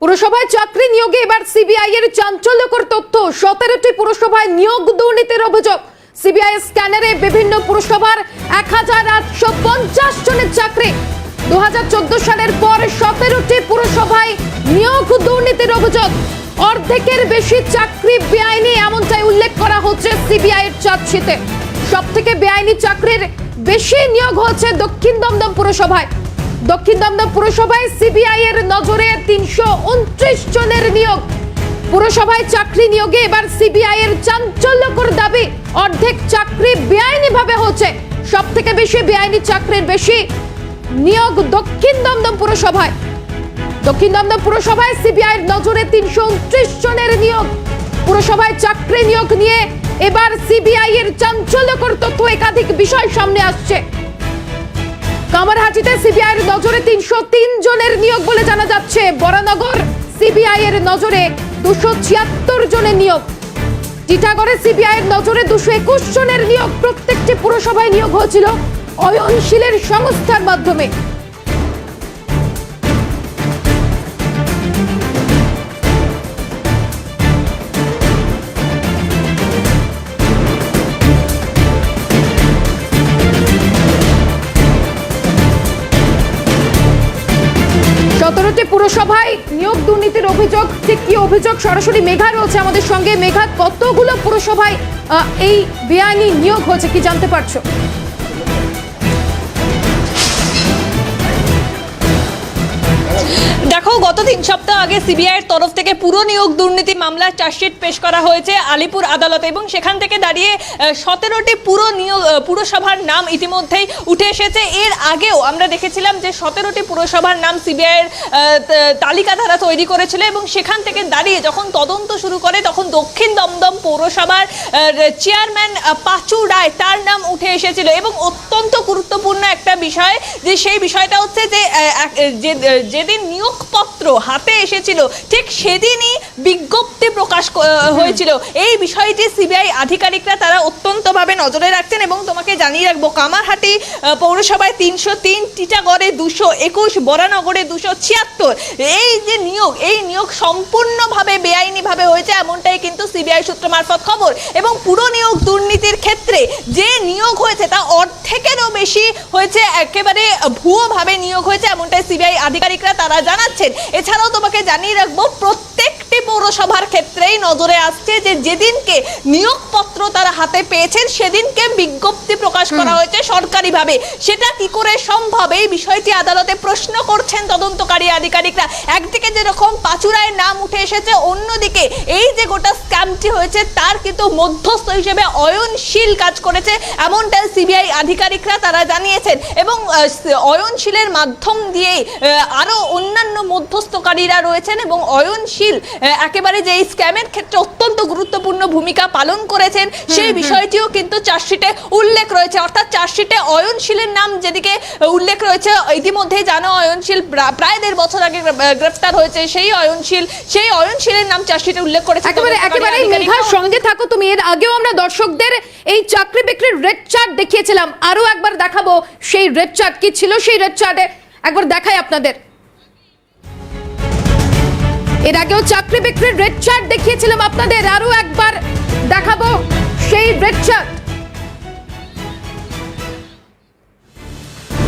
পুরসভায় চাকরি নিয়োগে এবার সিবিআই এর চাঞ্চল্যকর তথ্য। 17টি পুরসভায় নিয়োগ দুর্নীতির অভিযোগ। সিবিআই স্ক্যানারে বিভিন্ন পুরসভার 1850 জনের চাকরি। 2014 সালের পর 17টি পুরসভায় নিয়োগ দুর্নীতির অভিযোগ। অর্ধেকের বেশি চাকরি বেআইনি, এমনটাই উল্লেখ করা হচ্ছে সিবিআই এর চার্জশিটে। সবথেকে বেআইনি চাকরির বেশি নিয়োগ হচ্ছে দক্ষিণ দমদম পুরসভায়। দক্ষিণ দমদম পুরসভায় সিবিআই এর নজরে 329 জনের নিয়োগ। পুরসভায় চাকরি নিয়োগে এবার সিবিআই এর চাঞ্চল্যকর দাবি, অর্ধেক চাকরি বেআইনি ভাবে হচ্ছে। সবথেকে বেশি বেআইনি চাকরির বেশি নিয়োগ দক্ষিণ দমদম পুরসভায়। দক্ষিণ দমদম পুরসভায় সিবিআই এর নজরে 329 জনের নিয়োগ। পুরসভায় চাকরি নিয়োগ নিয়ে এবার সিবিআই এর চাঞ্চল্যকর তথ্য, একাধিক বিষয় সামনে আসছে। কামারহাটিতে সিবিআই এর নজরে 303 জনের নিয়োগ বলে জানা যাচ্ছে। বরানগর সিবিআই এর নজরে 276 জনের নিয়োগ। টিটাগড়ে সিবিআই এর নজরে 221 জনের নিয়োগ। প্রত্যেকটি পুরসভায় নিয়োগ হয়েছিল অয়নশীলের সংস্থার মাধ্যমে। পুরসভায় নিয়োগ দুর্নীতির অভিযোগ, ঠিক কি অভিযোগ? সরাসরি মেঘা রয়েছে আমাদের সঙ্গে। মেঘা, কতগুলো পুরসভায় এই বেআইনি নিয়োগ হয়েছে কি জানতে পারছো? দেখো, গত 3 সপ্তাহ আগে সিবিআই এর তরফ থেকে পুরো নিয়োগ দুর্নীতি মামলার চার্জশিট পেশ করা হয়েছে আলিপুর আদালতে, এবং সেখান থেকে দাঁড়িয়ে 17টি পুরসভার নাম ইতিমধ্যেই উঠে এসেছে। এর আগেও আমরা দেখেছিলাম যে 17টি পুরসভার নাম সিবিআই এর তালিকা তারা তৈরি করেছিল, এবং সেখান থেকে দাঁড়িয়ে যখন তদন্ত শুরু করে তখন দক্ষিণ দমদম পৌরসভার চেয়ারম্যান পাঁচু রায়, তার নাম উঠে এসেছিল। এবং অত্যন্ত গুরুত্বপূর্ণ একটা বিষয়, যে সেই বিষয়টা হচ্ছে যে যেদিন নিয়োগপত্র হাতে এসেছিল ঠিক সেদিনই বিজ্ঞপ্তি প্রকাশ হয়েছিল। এই বিষয়টি সিবিআই আধিকারিকরা তারা অত্যন্তভাবে নজরে রাখছেন। এবং তোমাকে জানিয়ে রাখবো, কামারহাটি পৌরসভায় 303, টিটাগড়ে 221, বরানগরে 276। এই যে নিয়োগ, এই নিয়োগ সম্পূর্ণভাবে বেআইনিভাবে হয়েছে, এমনটাই কিন্তু সিবিআই সূত্র মারফত খবর। এবং পুরো নিয়োগ দুর্নীতির ক্ষেত্রে যে নিয়োগ হয়েছে তা অর্ধেকেরও বেশি হয়েছে একেবারে ভুয়োভাবে নিয়োগ হয়েছে, এমনটাই সিবিআই আধিকারিকরা তারা জানাচ্ছেন। এছাড়াও তোমাকে জানিয়ে রাখবো, প্রত্যেকটি পৌরসভার ক্ষেত্রেই নজরে আসছে যে যেদিনকে নিয়োগপত্র তারা হাতে পেয়েছেন সেদিনকে বিজ্ঞপ্তি প্রকাশ করা হয়েছে সরকারিভাবে। সেটা কি করে সম্ভব? এই বিষয়টি আদালতে প্রশ্ন করছেন তদন্তকারী আধিকারিকরা। একদিকে যেরকম পাঁচু রায়ের নাম উঠে এসেছে, অন্যদিকে এই যে গোটা স্ক্যামটি হয়েছে তার কিন্তু মধ্যস্থ হিসেবে অয়নশীল কাজ করেছে, এমনটাই সিবিআই আধিকারিকরা তারা জানিয়েছেন। এবং অয়নশীলের মাধ্যম দিয়ে আরো অন্যান্য মধ্যস্থকারীরা রয়েছেন, এবং অয়নশীল একেবারে যে এই স্ক্যামের ক্ষেত্রে অত্যন্ত গুরুত্বপূর্ণ ভূমিকা পালন করেছেন সেই বিষয়টিও কিন্তু চার্জশিটে উল্লেখ রয়েছে। অর্থাৎ চার্জশিটে অয়নশীলের নাম যেদিকে উল্লেখ রয়েছে, ইতিমধ্যেই জানো অয়নশীল প্রায় 1.5 বছর আগে গ্রেফতার হয়েছে। সেই অয়নশীলের নাম চার্জশিটে উল্লেখ করেছে। একেবারে মেঘার সঙ্গে থাকো তুমি। এর আগেও আমরা দর্শকদের এই চাকরি বিক্রির রেড চার্ট দেখিয়েছিলাম, আরো একবার দেখাবো সেই রেড চার্ট কি ছিল। সেই রেড চার্টে একবার দেখাই আপনাদের। এর আগেও চাকরি বিক্রির রেড চার্ট দেখিয়েছিলাম আপনাদের, আরো একবার দেখাবো সেই রেড চার্ট।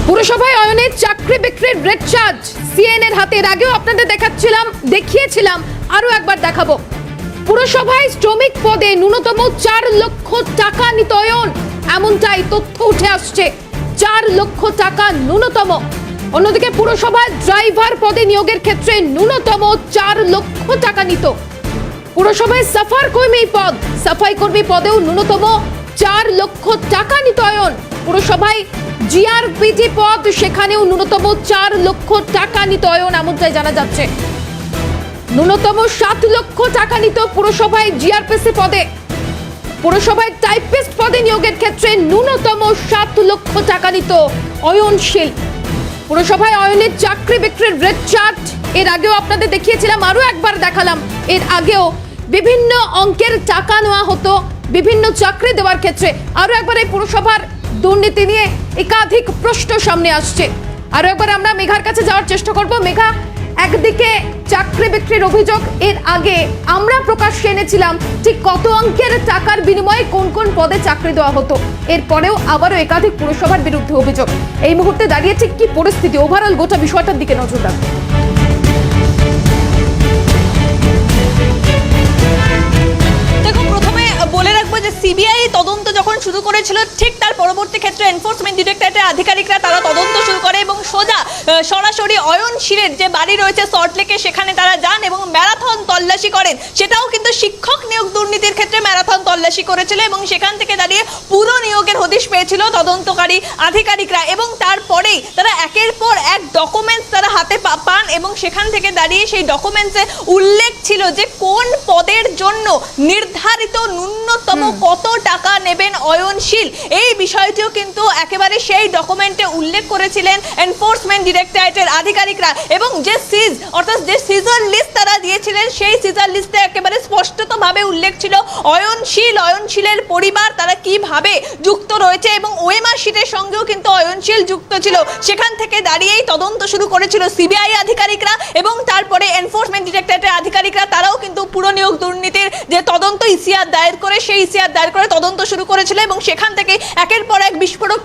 পুরসভায় অয়নের চাকরি বিক্রির রেড চার্ট সিএন এর হাতে। এর আগেও আপনাদের দেখিয়েছিলাম, আরো একবার দেখাবো। পুরসভায় শ্রমিক পদে ন্যূনতম 4 লক্ষ টাকা নিত অয়ন, এমনটাই তথ্য উঠে আসছে। 4 লক্ষ টাকা ন্যূনতম। অন্যদিকে পুরসভায় ড্রাইভার পদে নিয়োগের ক্ষেত্রে ন্যূনতম 4 লক্ষ টাকা নিত। পুরসভায় সাফাই কর্মী পদেও ন্যূনতম 4 লক্ষ টাকা নিত অয়ন। পুরসভায় জিআরপিটি পদ, সেখানেও ন্যূনতম 4 লক্ষ টাকা নিত অয়ন, এমনটাই জানা যাচ্ছে। ন্যূনতম 7 লক্ষ টাকা নিত পুরসভায় জিআরপিসি পদে। পুরসভায় টাইপিস্ট পদে নিয়োগের ক্ষেত্রে ন্যূনতম 7 লক্ষ টাকা নিত অয়নশীল। পুরসভায় অয়নের চাকরি বিক্রির রেড চার্ট এর আগেও আপনাদের দেখিয়েছিলাম, আরো একবার দেখালাম। এর আগেও বিভিন্ন অঙ্কের টাকা নেওয়া হতো বিভিন্ন চাকরি দেওয়ার ক্ষেত্রে। আরো একবার এই পুরসভার দুর্নীতি নিয়ে একাধিক প্রশ্ন সামনে আসছে। আরো একবার আমরা মেঘার কাছে যাওয়ার চেষ্টা করব। মেঘা, একদিকে চাকরি বিক্রি দুর্নীতির অভিযোগ এর আগে আমরা প্রকাশ্যে এনেছিলাম ঠিক কত অঙ্কের টাকার বিনিময়ে কোন কোন পদে চাকরি দেওয়া হতো। এরপরেও আবারও একাধিক পুরসভার বিরুদ্ধে অভিযোগ। এই মুহূর্তে দাঁড়িয়ে ঠিক কি পরিস্থিতি, ওভারঅল গোটা বিষয়টার দিকে নজর রাখবো। দেখো, প্রথমে বলে রাখবো যে সিবিআই তদন্ত যখন শুরু করেছিল ঠিক তার পরবর্তী ক্ষেত্রে এনফোর্সমেন্ট ডিরেক্টরেটের আধিকারিকরা তারা তদন্ত শুরু করে এবং সরাসরি অয়নশীলের যে বাড়ি রয়েছে সল্টলেকে সেখানে তারা যান এবং ম্যারাথন তল্লাশি করেন। সেটাও কিন্তু শিক্ষক নিয়োগ দুর্নীতির ক্ষেত্রে ম্যারাথন তল্লাশি করেছিল এবং সেখান থেকে দাঁড়িয়ে পুরো নিয়োগের হদিশ পেয়েছিল তদন্তকারী আধিকারিকরা এবং তারপরেই তারা একের পর এক ডকুমেন্টস তারা হাতে পান এবং সেখান থেকে দাঁড়িয়ে সেই ডকুমেন্টসে উল্লেখ ছিল যে কোন পদের জন্য নির্ধারিত ন্যূনতম কত টাকা নেবেন অয়নশীল। এই বিষয়টিও কিন্তু একেবারে সেই ডকুমেন্টে উল্লেখ করেছিলেন এনফোর্সমেন্ট ডিরেক্টরেটের আধিকারিকরা এবং যে সিজ অর্থাৎ যে সিজার লিস্ট তারা দিয়েছিলেন সেই সিজার লিস্টে একেবারে স্পষ্টতভাবে উল্লেখ ছিল অয়নশীলের পরিবার তারা কিভাবে যুক্ত রয়েছে এবং ওএমআর শিটের সঙ্গেও কিন্তু অয়নশীল যুক্ত ছিল। সেখান থেকে দাঁড়িয়েই তদন্ত শুরু করেছিল সিবিআই আধিকারিকরা এবং তারপরে এনফোর্সমেন্ট ডিরেক্টরেটের আধিকারিকরা তারাও কিন্তু পুরো নিয়োগ দুর্নীতির যে তদন্ত ইসিআর দায়ের করে সেই ইসিআর দায়ের করে তদন্ত শুরু করেছিল এবং সেখান থেকে একের পর এক বিস্ফোরক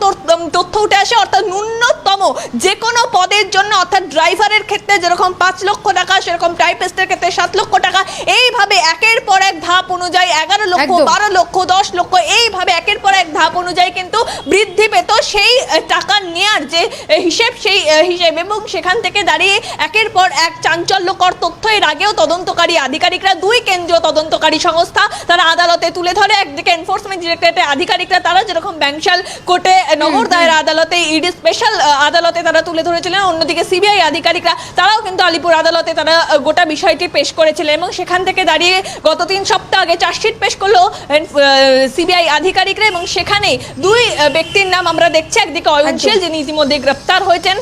তথ্য উঠে আসে। অর্থাৎ ন্যূনতম যে কোনো পদের জন্য অর্থাৎ ড্রাইভারের ক্ষেত্রে যেরকম 5 লক্ষ টাকা সেরকম টাইপিস্টের ক্ষেত্রে 7 লক্ষ টাকা, এইভাবে একের পর এক ধাপ অনুযায়ী 11 লক্ষ 12 লক্ষ 10 লক্ষ এইভাবে একের পর এক ধাপ অনুযায়ী কিন্তু বৃদ্ধি পেত সেই টাকা নেয়ার যে হিসেব সেই হিসেব এবং সেখান থেকে দাঁড়িয়ে একের পর এক চাঞ্চল্যকর তথ্য এর আগেও তদন্তকারী আধিকারিকরা দুই কেন্দ্রীয় তদন্তকারী সংস্থা তারা আদালতে তুলে ধরে। একদিকে এনফোর্সমেন্ট ডিরেক্টরেটের আধিকারিকরা তারা যেরকম ব্যাংশাল কোর্টে নগর দায়ের আদালতে ইডি স্পেশাল আদালতে তারা তুলে ধরেছিলেন, অন্যদিকে সিবিআই আধিকারিকরা তারাও কিন্তু আলিপুর আদালতে তারা গোটা বিষয়টি পেশ করেছিলেন এবং সেখান থেকে দাঁড়িয়ে গত 3 সপ্তাহ আগে চার্জশিট পেশ করলো সিবিআই আধিকারিকরা এবং সেখানে দুই ব্যক্তির নাম আমরা দেখছি। একদিকে অয়নশীল যিনি ইতিমধ্যে গ্রেপ্তার হয়েছেন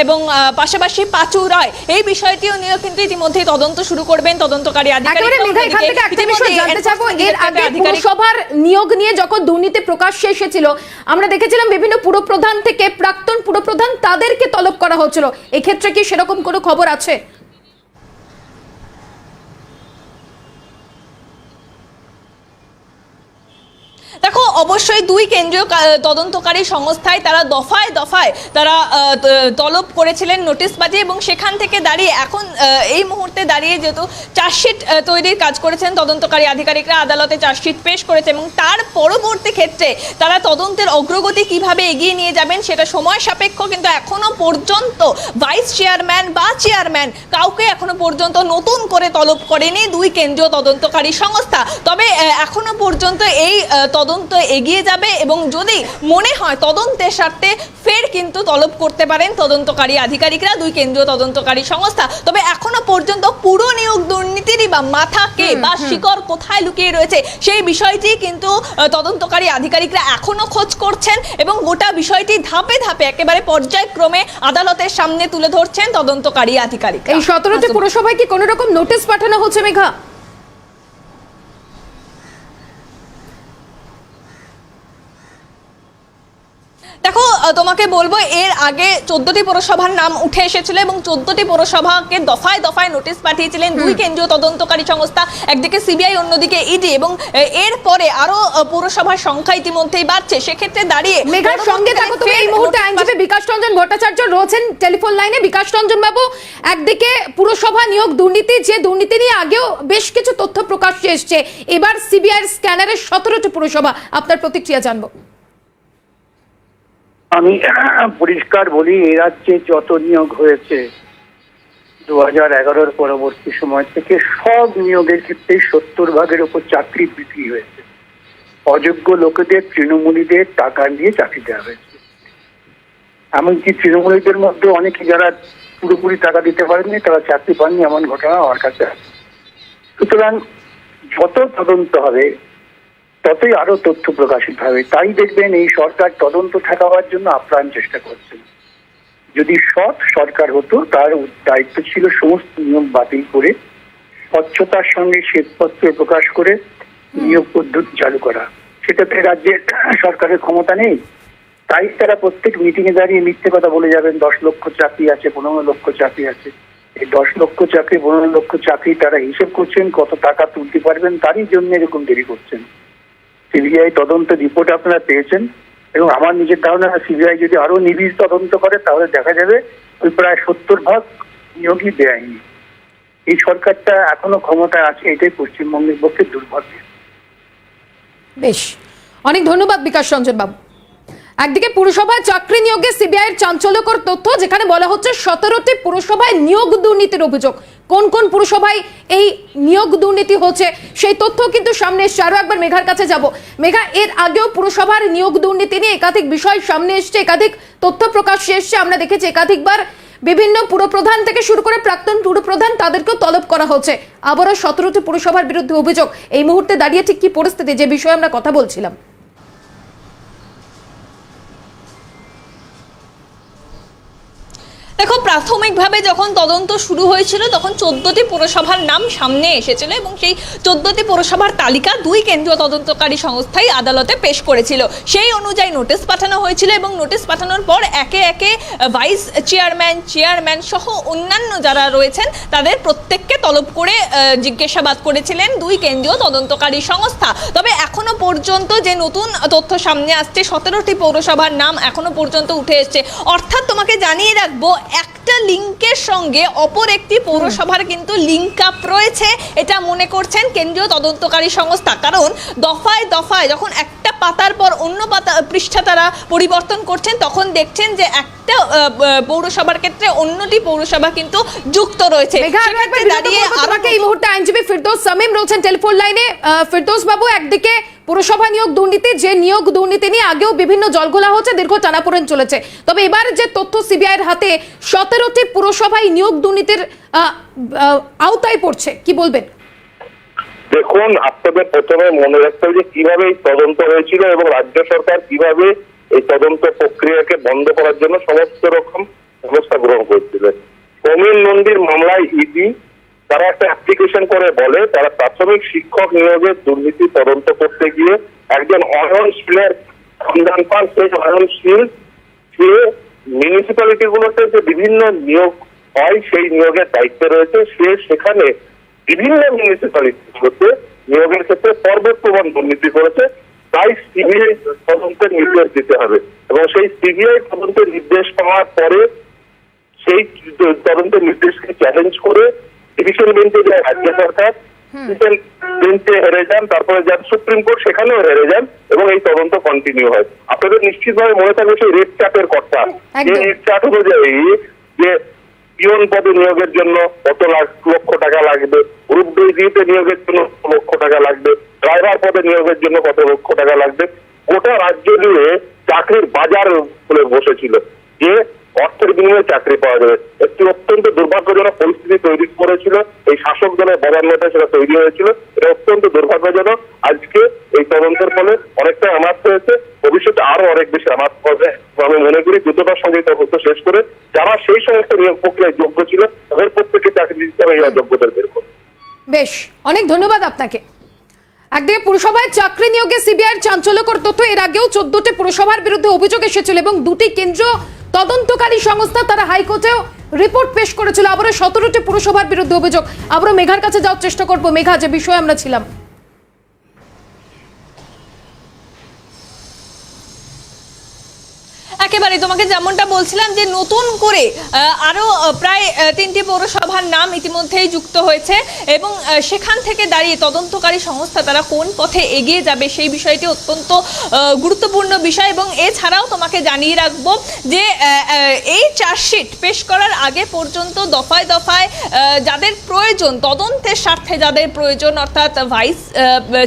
এবং পাশাপাশি পাঁচু রায়। এই বিষয়টিও নিয়ে কিন্তু ইতিমধ্যেই তদন্ত শুরু করবেন তদন্তকারী আধিকারিকরা। এর আগে পুরসভার নিয়োগ নিয়ে যখন দুর্নীতি প্রকাশ্যে এসেছিল আমরা দেখেছিলাম বিভিন্ন পুরপ্রধান থেকে প্রাক্তন পুরপ্রধান তাদেরকে তলব করা হচ্ছিল। এক্ষেত্রে কি সেরকম কোনো খবর আছে? দেখো, অবশ্যই দুই কেন্দ্রীয় তদন্তকারী সংস্থায় তারা দফায় দফায় তারা তলব করেছিলেন নোটিশবাজি এবং সেখান থেকে দাঁড়িয়ে এখন এই মুহূর্তে দাঁড়িয়ে যেহেতু চার্জশিট তৈরির কাজ করেছেন তদন্তকারী আধিকারিকরা, আদালতে চার্জশিট পেশ করেছে এবং তার পরবর্তী ক্ষেত্রে তারা তদন্তের অগ্রগতি কিভাবে এগিয়ে নিয়ে যাবেন সেটা সময় সাপেক্ষ। কিন্তু এখনো পর্যন্ত ভাইস চেয়ারম্যান বা চেয়ারম্যান কাউকে এখনো পর্যন্ত নতুন করে তলব করেনি দুই কেন্দ্রীয় তদন্তকারী সংস্থা। তবে এখনো পর্যন্ত এই তদন্ত এগিয়ে যাবে এবং যদি মনে হয় তদন্তের স্বার্থে ফের কিন্তু তলব করতে পারেন তদন্তকারী আধিকারিকরা দুই কেন্দ্রীয় তদন্তকারী সংস্থা। তবে এখনো পর্যন্ত পুরো নিয়োগ দুর্নীতিরই বা মাথা কে বা শিকড় কোথায় লুকিয়ে রয়েছে সেই বিষয়টি কিন্তু তদন্তকারী আধিকারিকরা এখনো খোঁজ করছেন এবং গোটা বিষয়টি ধাপে ধাপে একেবারে পর্যায়ক্রমে আদালতের সামনে তুলে ধরছেন তদন্তকারী আধিকারিক। এই 17টি পুরসভায় কি কোনো রকম নোটিশ পাঠানো হচ্ছে মেঘা? দেখো, তোমাকে বলবো এর আগে 14টি পুরসভার নাম উঠে এসেছিল এবং 14টি পুরসভাকে দফায় দফায় নোটিশ পাঠিয়েছিলেন দুই কেন্দ্রীয় তদন্তকারী সংস্থা, একদিকে সিবিআই অন্যদিকে ইডি এবং এরপরে আরো পুরসভার সংখ্যা ইতিমধ্যেই বাড়ছে। সেক্ষেত্রে দাঁড়িয়ে মেঘার সঙ্গে থাকো তুমি এই মুহূর্তে আইনজীবী বিকাশ রঞ্জন ভট্টাচার্য রয়েছেন টেলিফোন লাইনে। বিকাশ রঞ্জন বাবু, একদিকে পুরসভা নিয়োগ দুর্নীতি, যে দুর্নীতি নিয়ে আগেও বেশ কিছু তথ্য প্রকাশ্যে এসছে, এবার সিবিআই স্ক্যানারের 17টি পুরসভা, আপনার প্রতিক্রিয়া জানবো। আমি পরিষ্কার বলি, এই রাজ্যে যত নিয়োগ হয়েছে 2011 পরবর্তী সময় থেকে সব নিয়োগের ক্ষেত্রে 70% উপর চাকরি বিক্রি হয়েছে। অযোগ্য লোকেদের, তৃণমূলীদের টাকা দিয়ে চাকরি দেওয়া হয়েছে। এমনকি তৃণমূলীদের মধ্যে অনেকে যারা পুরোপুরি টাকা দিতে পারেননি তারা চাকরি পাননি, এমন ঘটনা আমার কাছে আছে। সুতরাং যত তদন্ত হবে ততই আরো তথ্য প্রকাশিত হবে। তাই দেখবেন এই সরকার তদন্ত ঠেকাবার জন্য আপ্রাণ চেষ্টা করছেন। যদি সৎ সরকার হতো তার দায়িত্ব ছিল সমস্ত নিয়ম বাতিল করে স্বচ্ছতার সঙ্গে শ্বেতপত্র প্রকাশ করে নিয়োগ পদ্ধতি চালু করা। সেটাতে রাজ্যের সরকারের ক্ষমতা নেই। তাই তারা প্রত্যেক মিটিং এ দাঁড়িয়ে মিথ্যে কথা বলে যাবেন, 10 লক্ষ চাকরি আছে, 15 লক্ষ চাকরি আছে। এই 10 লক্ষ চাকরি 15 লক্ষ চাকরি তারা হিসেব করছেন, কত টাকা তুলতে পারবেন, তারই জন্য এরকম দেরি করছেন। সিবিআই তদন্ত রিপোর্ট আপনারা পেয়েছেন, এবং আমার নিজের ধারণা সিবিআই যদি আরো নিবিড় তদন্ত করে তাহলে দেখা যাবে ওই প্রায় 70% নিয়োগই বেআইনি। এই সরকারটা এখনো ক্ষমতায় আছে, এটাই পশ্চিমবঙ্গের পক্ষে দুর্ভাগ্য। বেশ, অনেক ধন্যবাদ বিকাশ রঞ্জন বাবু। একদিকে পুরসভায় চাকরি নিয়োগে সিবিআইয়ের চাঞ্চল্যকর তথ্য, যেখানে বলা হচ্ছে 17টি পুরসভায় নিয়োগ দুর্নীতির অভিযোগ। কোন কোন পুরসভায় এই নিয়োগ দুর্নীতি হচ্ছে সেই তথ্য কিন্তু সামনে এসছে। আরো একবার মেঘার কাছে যাব। মেঘা, এর আগেও পুরসভার নিয়োগ দুর্নীতি নিয়ে একাধিক বিষয় সামনে এসছে, একাধিক তথ্য প্রকাশ্যে এসছে। আমরা দেখেছি একাধিকবার বিভিন্ন পুরপ্রধান থেকে শুরু করে প্রাক্তন পুরপ্রধান তাদেরকেও তলব করা হচ্ছে। আবারও 17টি পুরসভার বিরুদ্ধে অভিযোগ। এই মুহূর্তে দাঁড়িয়ে ঠিক কি পরিস্থিতি, যে বিষয়ে আমরা কথা বলছিলাম? দেখো, প্রাথমিকভাবে যখন তদন্ত শুরু হয়েছিল তখন 14টি পুরসভার নাম সামনে এসেছিল এবং সেই 14টি পুরসভার তালিকা 2 কেন্দ্রীয় তদন্তকারী সংস্থাই আদালতে পেশ করেছিল। সেই অনুযায়ী নোটিশ পাঠানো হয়েছিল এবং নোটিশ পাঠানোর পর একে একে ভাইস চেয়ারম্যান সহ অন্যান্য যারা রয়েছেন তাদের প্রত্যেককে তলব করে জিজ্ঞাসাবাদ করেছিলেন 2 কেন্দ্রীয় তদন্তকারী সংস্থা। তবে এখনো পর্যন্ত যে নতুন তথ্য সামনে আসছে, 17টি পৌরসভার নাম এখনো পর্যন্ত উঠে এসছে। অর্থাৎ তোমাকে জানিয়ে রাখবো, একটা লিঙ্কের সঙ্গে অপর একটি পৌরসভার কিন্তু লিঙ্ক আপ রয়েছে, এটা মনে করছেন কেন্দ্রীয় তদন্তকারী সংস্থা। কারণ দফায় দফায় যখন একটা পাতার পর অন্য পৃষ্ঠা তারা পরিবর্তন করছেন, তখন দেখছেন যে একটা পৌরসভার ক্ষেত্রে অন্যটি পৌরসভা কিন্তু যুক্ত রয়েছে। এই মুহূর্তে আইনজীবী ফিরদৌস শামীম রয়েছেন টেলিফোন লাইনে। ফিরদৌস বাবু, একদিকে পুরসভা নিয়োগ দুর্নীতি, যে নিয়োগ দুর্নীতি নিয়ে আগেও বিভিন্ন জলঘোলা হচ্ছে, দীর্ঘ টানাপোড়েন চলেছে। তবে এবার যে তথ্য সিবিআইয়ের হাতে 17টি পুরসভায় নিয়োগ দুর্নীতির আওতায় পড়ছে, কি বলবেন? দেখুন, আপনাদের প্রথমে মনে রাখতে হবে যে কিভাবে এই তদন্ত হয়েছিল এবং রাজ্য সরকার কিভাবে এই তদন্ত প্রক্রিয়াকে বন্ধ করার জন্য সমস্ত রকম ব্যবস্থা গ্রহণ করেছিল। প্রবীণ নন্দীর মামলায় ইডি তারা একটা অ্যাপ্লিকেশন করে বলে তারা প্রাথমিক শিক্ষক নিয়োগের দুর্নীতি তদন্ত করতে গিয়ে একজন অয়নশীলের সন্ধান পান। সেই অয়নশীল সে মিউনিসিপ্যালিটি গুলোতে যে বিভিন্ন নিয়োগ হয় সেই নিয়োগের দায়িত্বে রয়েছে। সে সেখানে বিভিন্ন মিউনিসিপ্যালিটিগুলোতে নিয়োগের ক্ষেত্রে পর্বতপ্রমাণ দুর্নীতি করেছে। তাই সিবিআই তদন্তের নির্দেশ দিতে হবে এবং সেই সিবিআই তদন্তের নির্দেশ পাওয়ার পরে সেই তদন্তের নির্দেশকে চ্যালেঞ্জ করে ডিভিশন বেঞ্চে যায় রাজ্য সরকার, ডিভিশন বেঞ্চে হেরে যান, তারপরে যান সুপ্রিম কোর্ট, সেখানেও হেরে যান এবং এই তদন্ত কন্টিনিউ হয়। আপনাদের নিশ্চিতভাবে মনে থাকবে সেই রেড চার্টের কথা, যে রেড চার্ট অনুযায়ী যে পিয়ন পদে নিয়োগের জন্য কত লক্ষ টাকা লাগবে, গ্রুপ ডিতে নিয়োগের জন্য কত লক্ষ টাকা লাগবে, ড্রাইভার পদে নিয়োগের জন্য কত লক্ষ টাকা লাগবে। গোটা রাজ্য জুড়ে চাকরির বাজার খুলে বসেছিল যে অর্থের বিনিময়ে চাকরি পাওয়া যাবে। একটি অত্যন্ত দুর্ভাগ্যজনক পরিস্থিতি তৈরি করেছিল এই শাসক দলের বদান্যতা, সেটা তৈরি হয়েছিল। এটা অত্যন্ত দুর্ভাগ্যজনক। আজকে এই তদন্তের ফলে অনেকটা আমাদ হয়েছে, ভবিষ্যতে আরো অনেক বেশি আমাদ হবে। আমি মনে করি দ্রুততার সঙ্গে তদন্ত শেষ করে যারা সেই সমস্ত নিয়োগ প্রক্রিয়ায় যোগ্য ছিল তাদের প্রত্যেককে চাকরি দিতে হবে, এই অযোগ্যদের বের করবে। বেশ, অনেক ধন্যবাদ আপনাকে। একদিকে পুরসভায় চাকরি নিয়োগে সিবিআইয়ের চাঞ্চল্যকর তথ্য, এর আগেও 14টি পুরসভার বিরুদ্ধে অভিযোগ এসেছিল এবং 2টি কেন্দ্রীয় তদন্তকারী সংস্থা তারা হাইকোর্টেও রিপোর্ট পেশ করেছিল। আবারও 17টি পুরসভার বিরুদ্ধে অভিযোগ। আবারও মেঘার কাছে যাওয়ার চেষ্টা করবো। মেঘা, যে বিষয়ে আমরা ছিলাম, একেবারে তোমাকে যেমনটা বলছিলাম যে নতুন করে আরো প্রায় 3টি পৌরসভার নাম ইতিমধ্যেই যুক্ত হয়েছে এবং সেখান থেকে দাঁড়িয়ে তদন্তকারী সংস্থা তারা কোন পথে এগিয়ে যাবে সেই বিষয়টি অত্যন্ত গুরুত্বপূর্ণ বিষয়। এবং এছাড়াও তোমাকে জানিয়ে রাখবো যে এই চার্জশিট পেশ করার আগে পর্যন্ত দফায় দফায় যাদের প্রয়োজন, তদন্তের স্বার্থে যাদের প্রয়োজন, অর্থাৎ vice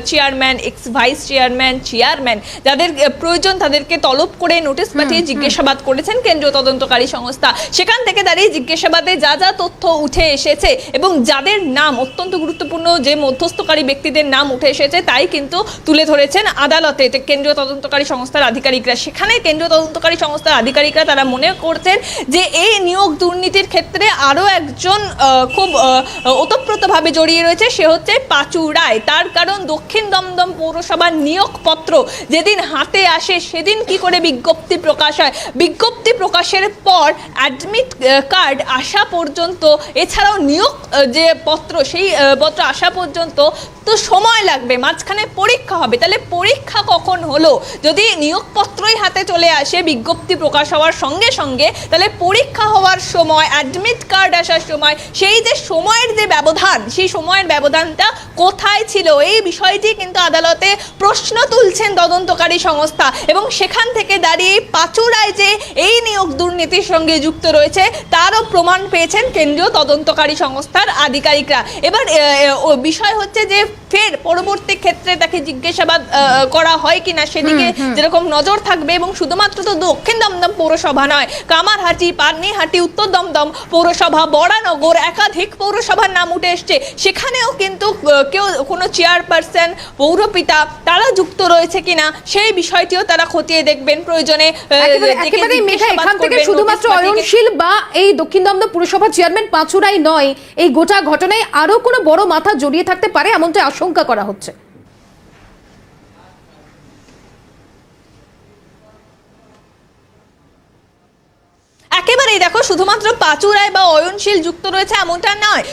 chairman, x vice chairman যাদের প্রয়োজন তাদেরকে তলব করে নোটিশ পাঠিয়ে জিজ্ঞাসাবাদ করেছেন কেন্দ্রীয় তদন্তকারী সংস্থা। সেখান থেকে দাঁড়িয়ে জিজ্ঞাসাবাদে যা যা তথ্য উঠে এসেছে এবং যাদের নাম অত্যন্ত গুরুত্বপূর্ণ, যে মধ্যস্থকারী ব্যক্তিদের নাম উঠে এসেছে তাই কিন্তু তুলে ধরেছেন আদালতে কেন্দ্রীয় তদন্তকারী সংস্থার আধিকারিকরা। সেখানে কেন্দ্রীয় তদন্তকারী সংস্থার আধিকারিকরা তারা মনে করছেন যে এই নিয়োগ দুর্নীতির ক্ষেত্রে আরো একজন খুব ওতপ্রোতভাবে জড়িয়ে রয়েছে, সে হচ্ছে পাঁচু রায়। তার কারণ দক্ষিণ দমদম পৌরসভার নিয়োগপত্র যেদিন হাতে আসে সেদিন কি করে বিজ্ঞপ্তি প্রকাশ বিষয়, বিজ্ঞপ্তি প্রকাশের পর অ্যাডমিট কার্ড আসা পর্যন্ত, এছাড়াও নিয়োগ যে পত্র সেই পত্র আসা পর্যন্ত তো সময় লাগবে, মাঝখানে পরীক্ষা হবে। তাহলে পরীক্ষা কখন হলো? যদি নিয়োগপত্রই হাতে চলে আসে বিজ্ঞপ্তি প্রকাশ হওয়ার সঙ্গে সঙ্গে, তাহলে পরীক্ষা হওয়ার সময়, অ্যাডমিট কার্ড আসার সময়, সেই যে সময়ের যে ব্যবধান, সেই সময়ের ব্যবধানটা কোথায় ছিল? এই বিষয়টি কিন্তু আদালতে প্রশ্ন তুলছেন তদন্তকারী সংস্থা, এবং সেখান থেকে দাঁড়িয়ে পাচুড়ায় যে এই নিয়োগ দুর্নীতির সঙ্গে যুক্ত রয়েছে তারও প্রমাণ পেয়েছেন কেন্দ্রীয় তদন্তকারী সংস্থার আধিকারিকরা। এবার বিষয় হচ্ছে যে ফের পরবর্তী ক্ষেত্রে তাকে জিজ্ঞাসাবাদ করা হয় কিনা সেদিকে যেরকম নজর থাকবে, এবং শুধুমাত্র তো দক্ষিণ দমদম পৌরসভা নয়, কামারহাটি, পাটনিহাটি, উত্তর দমদম পৌরসভা, বরানগর, একাধিক পৌরসভার নাম উঠে এসছে। সেখানেও কিন্তু কেউ কোনো চেয়ারপারসন, পৌরপিতা তারা যুক্ত রয়েছে কিনা সেই বিষয়টিও তারা খতিয়ে দেখবেন প্রয়োজনে। একেবারে মেঘা, এখান থেকে শুধুমাত্র অয়নশীল বা এই দক্ষিণ দমদম পুরসভা চেয়ারম্যান পাঁচুড়াই নয়, এই গোটা ঘটনায় আরো কোনো বড় মাথা জড়িয়ে থাকতে পারে এমনটা আশঙ্কা করা হচ্ছে। একেবারেই দেখো, শুধুমাত্র পাচুড়ায় বা অয়নশীল যুক্ত রয়েছে এমনটা নয়।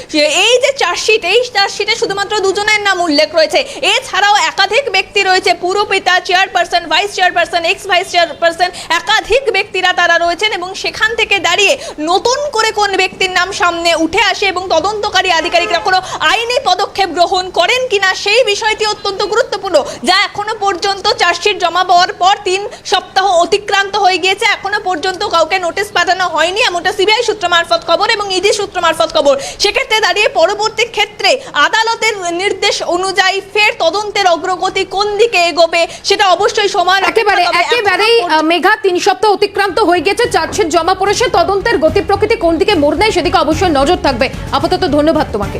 এই যে চার্জশিট, এই চার্জশিটে শুধুমাত্র দুজনের নাম উল্লেখ রয়েছে, এছাড়াও একাধিক ব্যক্তি রয়েছে, পুরপিতা, chairperson, vice chairperson, ex vice chairperson, একাধিক ব্যক্তিরা তারা রয়েছেন, এবং সেখান থেকে দাঁড়িয়ে নতুন করে কোন ব্যক্তির নাম সামনে উঠে আসে এবং তদন্তকারী আধিকারিকরা কোনো আইনি পদক্ষেপ গ্রহণ করেন কিনা সেই বিষয়টি অত্যন্ত গুরুত্বপূর্ণ, যা এখনো পর্যন্ত চার্জশিট জমা পাওয়ার পর 3 সপ্তাহ অতিক্রান্ত হয়ে গিয়েছে, এখনো পর্যন্ত কাউকে নোটিশ পাঠানো হয়নি, এমনটা সিবিআই সূত্র মারফত খবর এবং ইডি সূত্র মারফত খবর। সেক্ষেত্রে দাঁড়িয়ে পরবর্তী ক্ষেত্রে আদালতের নির্দেশ অনুযায়ী ফের তদন্তের অগ্রগতি কোন দিকে এগোবে সেটা অবশ্যই সময়। একেবারেই মেঘা, 3 সপ্তাহ অতিক্রান্ত হয়ে গেছে, চার্জশিট জমা পড়েছে, তদন্তের গতি প্রকৃতি কোন দিকে মোড় নেয় সেদিকে অবশ্যই নজর থাকবে। আপাতত ধন্যবাদ তোমাকে।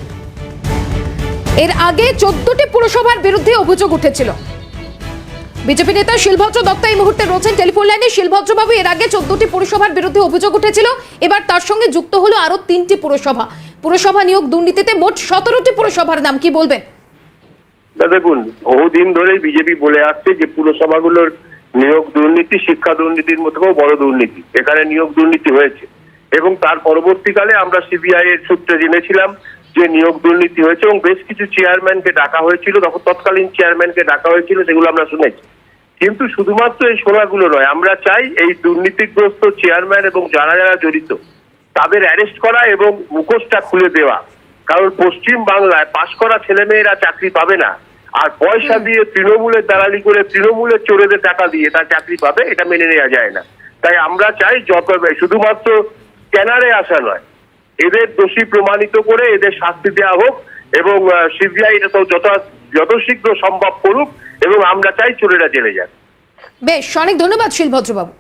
এর আগে 14টি পুরসভার বিরুদ্ধে অভিযোগ উঠেছিল। বিজেপি নেতা শিলভদ্র দত্ত এই মুহূর্তে রয়েছেন টেলিফোন লাইনে। শিলভদ্রবাবু, এর আগে 14টি পুরসভার বিরুদ্ধে অভিযোগ উঠেছিল, এবার তার সঙ্গে যুক্ত হলো আরো 3টি পুরসভা। পুরসভা নিয়োগ দুর্নীতিতে মোট 17টি পুরসভার নাম, কি বলবেন? দেখুন, বহুদিন ধরেই বিজেপি বলে আসছে যে পুরসভাগুলোর নিয়োগ দুর্নীতি শিক্ষা দুর্নীতির মধ্যেও বড় দুর্নীতি, এখানে নিয়োগ দুর্নীতি হয়েছে, এবং তার পরবর্তীকালে আমরা সিবিআই এর সূত্রে জেনেছিলাম যে নিয়োগ দুর্নীতি হয়েছে, এবং বেশ কিছু চেয়ারম্যানকে ডাকা হয়েছিল, তখন তৎকালীন চেয়ারম্যানকে ডাকা হয়েছিল, সেগুলো আমরা শুনেছি। কিন্তু শুধুমাত্র এই শোনাগুলো নয়, আমরা চাই এই দুর্নীতিগ্রস্ত চেয়ারম্যান এবং যারা যারা জড়িত তাদের অ্যারেস্ট করা এবং মুখোশটা খুলে দেওয়া। কারণ পশ্চিম বাংলায় পাশ করা ছেলেমেয়েরা চাকরি পাবে না, আর পয়সা দিয়ে তৃণমূলের দালালি করে তৃণমূলের চোরেদের টাকা দিয়ে তার চাকরি পাবে, এটা মেনে নেওয়া যায় না। তাই আমরা চাই শুধুমাত্র স্ক্যানারে আসা নয়, এদের দোষী প্রমাণিত করে এদের শাস্তি দেওয়া হোক, এবং সিবিআই এটা তো যত শীঘ্র সম্ভব করুক, এবং আমরা চাই চোরেরা জেলে যাক। বেশ, অনেক ধন্যবাদ শিলভদ্রবাবু।